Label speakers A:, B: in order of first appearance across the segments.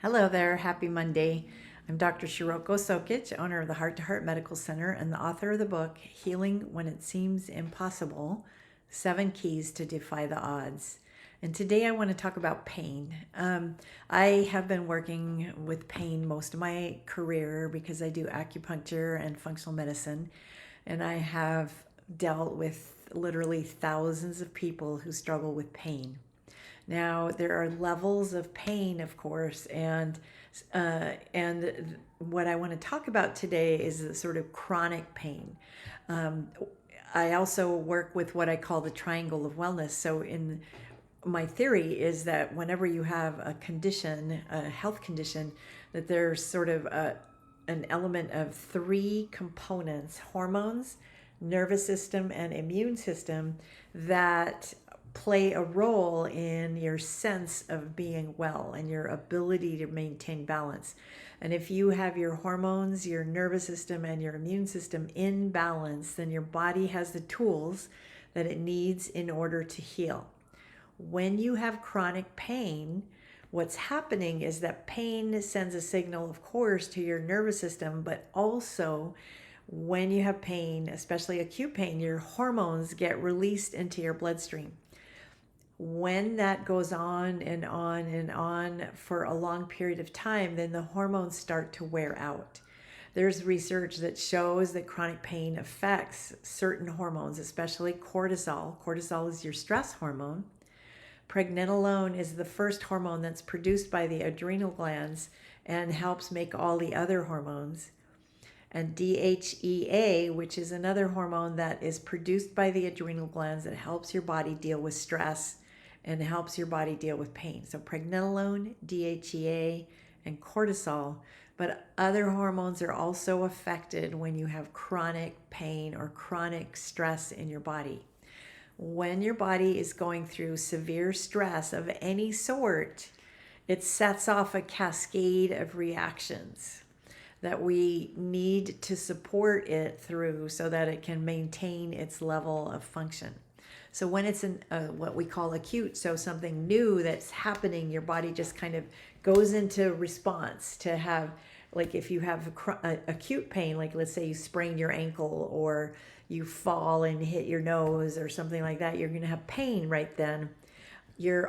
A: Hello there, happy Monday. I'm Dr. Shiroko Sokitch, owner of the Heart to Heart Medical Center and the author of the book, Healing When It Seems Impossible, 7 Keys to Defy the Odds. And today I want to talk about pain. I have been working with pain most of my career because I do acupuncture and functional medicine, and I have dealt with literally thousands of people who struggle with pain. Now, there are levels of pain, of course, and what I want to talk about today is the sort of chronic pain. Um, I also work with what I call the triangle of wellness. So, in my theory is that whenever you have a condition, a health condition, that there's sort of an element of 3 components: hormones, nervous system, and immune system that play a role in your sense of being well and your ability to maintain balance. And if you have your hormones, your nervous system, and your immune system in balance, then your body has the tools that it needs in order to heal. When you have chronic pain, what's happening is that pain sends a signal, of course, to your nervous system, but also when you have pain, especially acute pain, your hormones get released into your bloodstream. When that goes on and on and on for a long period of time, then the hormones start to wear out. There's research that shows that chronic pain affects certain hormones, especially cortisol. Cortisol is your stress hormone. Pregnenolone is the first hormone that's produced by the adrenal glands and helps make all the other hormones. And DHEA, which is another hormone that is produced by the adrenal glands that helps your body deal with stress and helps your body deal with pain. So pregnenolone, DHEA, and cortisol. But other hormones are also affected when you have chronic pain or chronic stress in your body. When your body is going through severe stress of any sort, it sets off a cascade of reactions that we need to support it through so that it can maintain its level of function. So when it's in what we call acute, so something new that's happening, your body just kind of goes into response to have, like if you have acute pain, like let's say you sprain your ankle or you fall and hit your nose or something like that, you're going to have pain right then.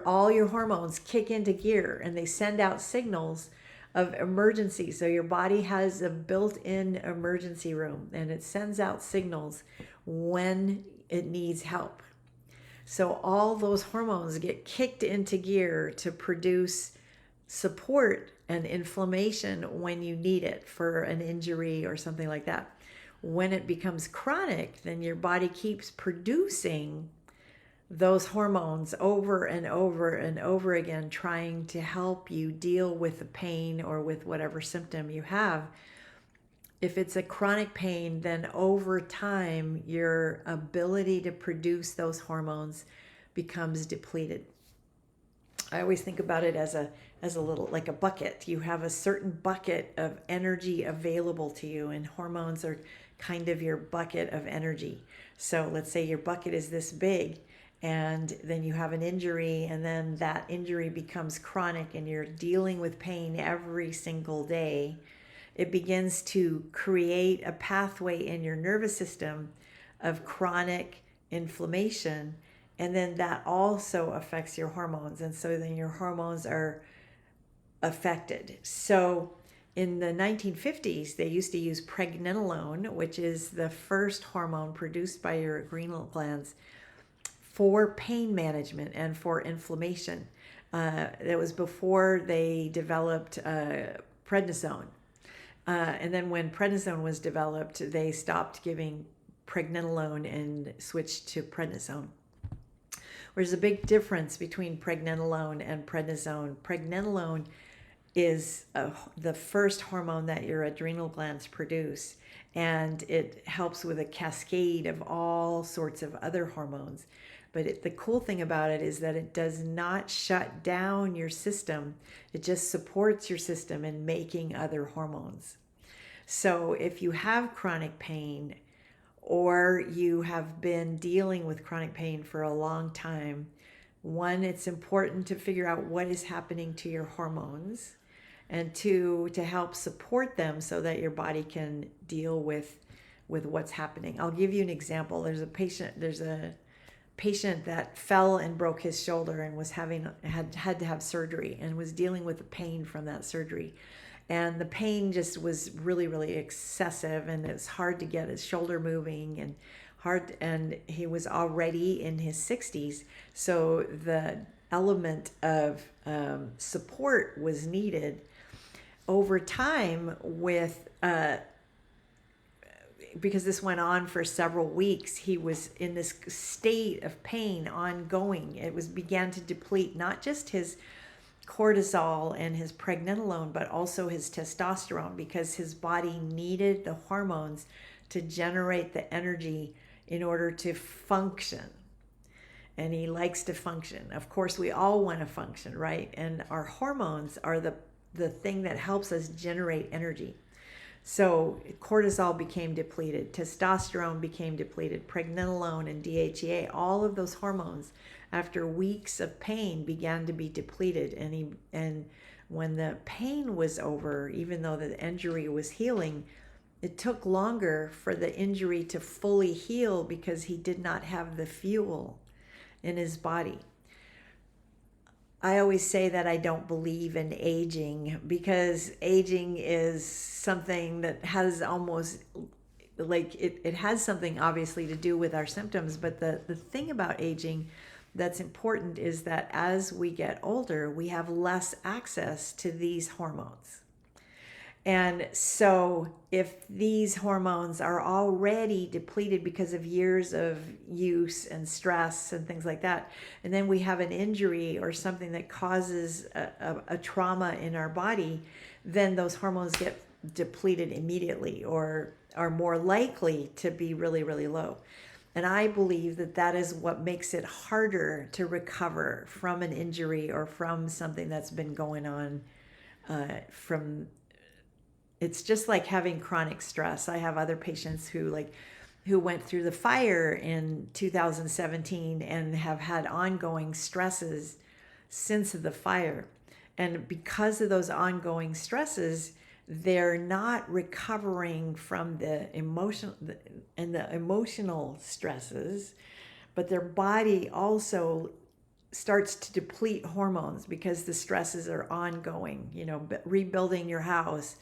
A: All your hormones kick into gear and they send out signals of emergency. So your body has a built-in emergency room and it sends out signals when it needs help. So all those hormones get kicked into gear to produce support and inflammation when you need it for an injury or something like that. When it becomes chronic, then your body keeps producing those hormones over and over and over again, trying to help you deal with the pain or with whatever symptom you have. If it's a chronic pain, then over time, your ability to produce those hormones becomes depleted. I always think about it as a little like a bucket. You have a certain bucket of energy available to you, and hormones are kind of your bucket of energy. So let's say your bucket is this big, and then you have an injury, and then that injury becomes chronic, and you're dealing with pain every single day. It begins to create a pathway in your nervous system of chronic inflammation. And then that also affects your hormones. And so then your hormones are affected. So in the 1950s, they used to use pregnenolone, which is the first hormone produced by your adrenal glands, for pain management and for inflammation. That was before they developed prednisone. And then when prednisone was developed, they stopped giving pregnenolone and switched to prednisone. There's a big difference between pregnenolone and prednisone. Pregnenolone is the first hormone that your adrenal glands produce, and it helps with a cascade of all sorts of other hormones. But the cool thing about it is that it does not shut down your system. It just supports your system in making other hormones. So if you have chronic pain or you have been dealing with chronic pain for a long time, one, it's important to figure out what is happening to your hormones. and two, to help support them so that your body can deal with what's happening. I'll give you an example. There's a patient that fell and broke his shoulder and had to have surgery and was dealing with the pain from that surgery. And the pain just was really, really excessive, and it's hard to get his shoulder moving and he was already in his 60s. So the element of support was needed over time because this went on for several weeks. He was in this state of pain ongoing. Began to deplete not just his cortisol and his pregnenolone, but also his testosterone, because his body needed the hormones to generate the energy in order to function. And he likes to function. Of course, we all want to function, right? And our hormones are the thing that helps us generate energy. So cortisol became depleted, testosterone became depleted, pregnenolone and DHEA, all of those hormones after weeks of pain began to be depleted. And when the pain was over, even though the injury was healing, it took longer for the injury to fully heal because he did not have the fuel in his body. I always say that I don't believe in aging, because aging is something that has almost like it has something obviously to do with our symptoms. But the thing about aging that's important is that as we get older, we have less access to these hormones. And so if these hormones are already depleted because of years of use and stress and things like that, and then we have an injury or something that causes a trauma in our body, then those hormones get depleted immediately or are more likely to be really, really low. And I believe that is what makes it harder to recover from an injury or from something that's been going on it's just like having chronic stress. I have other patients who went through the fire in 2017 and have had ongoing stresses since the fire. And because of those ongoing stresses, they're not recovering from the emotional stresses, but their body also starts to deplete hormones because the stresses are ongoing. Rebuilding your house,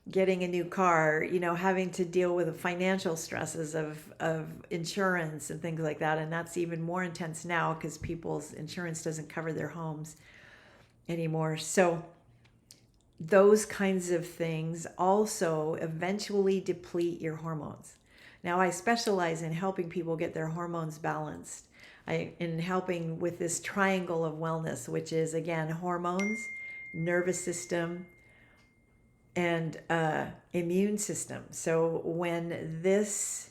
A: getting a new car, having to deal with the financial stresses of insurance and things like that. And that's even more intense now because people's insurance doesn't cover their homes anymore. So those kinds of things also eventually deplete your hormones. Now, I specialize in helping people get their hormones balanced. In helping with this triangle of wellness, which is, again, hormones, nervous system, and immune system. So when these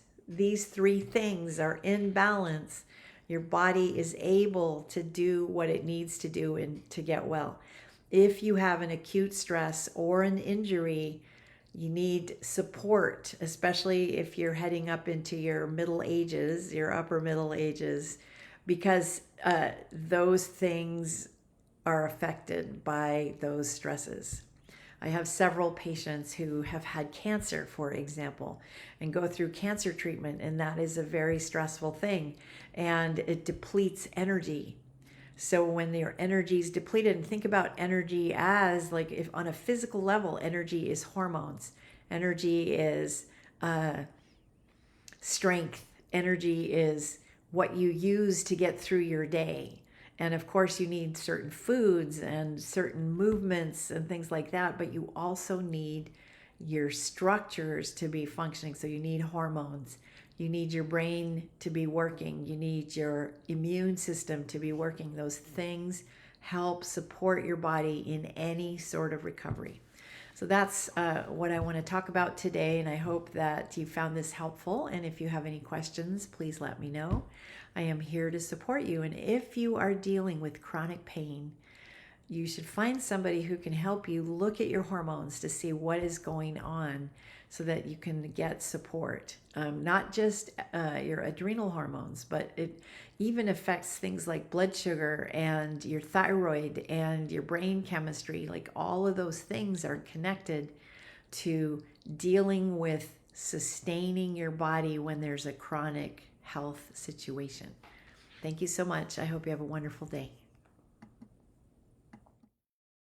A: three things are in balance, your body is able to do what it needs to do and to get well. If you have an acute stress or an injury, you need support, especially if you're heading up into your middle ages, your upper middle ages, because those things are affected by those stresses. I have several patients who have had cancer, for example, and go through cancer treatment, and that is a very stressful thing, and it depletes energy. So when your energy is depleted, and think about energy as like, if on a physical level, energy is hormones, energy is strength, energy is what you use to get through your day. And of course, you need certain foods and certain movements and things like that, but you also need your structures to be functioning. So you need hormones, you need your brain to be working, you need your immune system to be working. Those things help support your body in any sort of recovery. So that's what I want to talk about today, and I hope that you found this helpful. And if you have any questions, please let me know. I am here to support you. And if you are dealing with chronic pain, you should find somebody who can help you look at your hormones to see what is going on so that you can get support. Not just your adrenal hormones, but it even affects things like blood sugar and your thyroid and your brain chemistry. Like all of those things are connected to dealing with sustaining your body when there's a chronic health situation. Thank you so much. I hope you have a wonderful day.